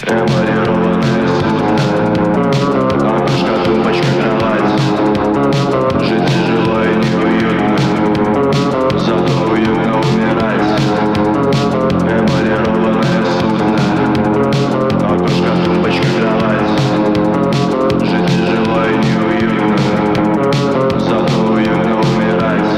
Эмалированное судно, окошко, тумбочка, кровать. Жить тяжело и неуютно, зато уютно умирать. Эмалированное судно, окошко, тумбочка, кровать. Жить тяжело и неуютно, зато уютно умирать.